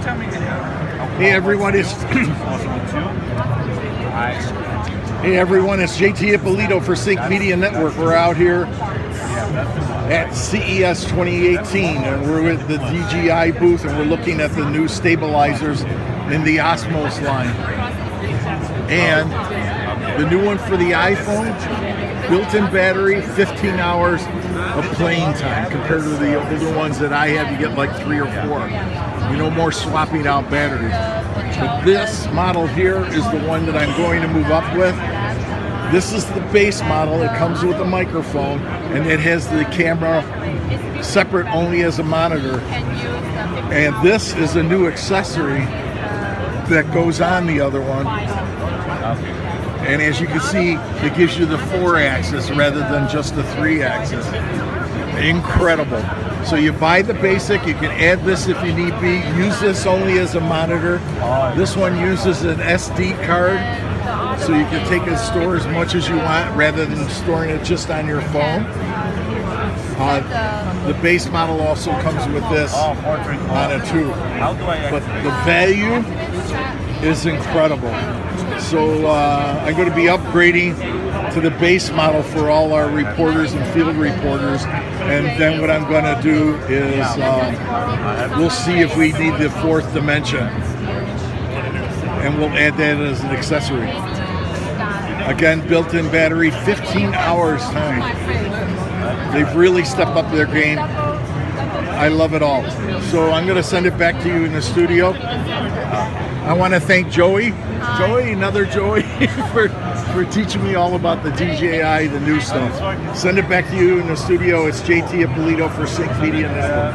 tell me. Hey everyone, Hey everyone, it's JT Ippolito for Sync Media Network. We're out here at CES 2018 and we're with the DJI booth and we're looking at the new stabilizers in the Osmos line. And the new one for the iPhone, built-in battery, 15 hours of playing time compared to the older ones that I had to get like 3 or 4. You know, more swapping out batteries. But this model here is the one that I'm going to move up with. This is the base model. It comes with a microphone and it has the camera separate only as a monitor. And this is a new accessory that goes on the other one. And as you can see, it gives you the 4-axis rather than just the 3-axis. Incredible. So you buy the basic, you can add this if you need be, use this only as a monitor. This one uses an SD card, so you can take it and store as much as you want rather than storing it just on your phone. The base model also comes with this on it too. But the value is incredible. So I'm going to be upgrading to the base model for all our reporters and field reporters, and then what I'm going to do is we'll see if we need the 4th dimension, and we'll add that as an accessory. Again, built-in battery, 15 hours time. They've really stepped up their game. I love it all. So I'm going to send it back to you in the studio. I want to thank Joey, another Joey, for teaching me all about the DJI, the new stuff. Send it back to you in the studio. It's JT Ippolito for Sync Media Network.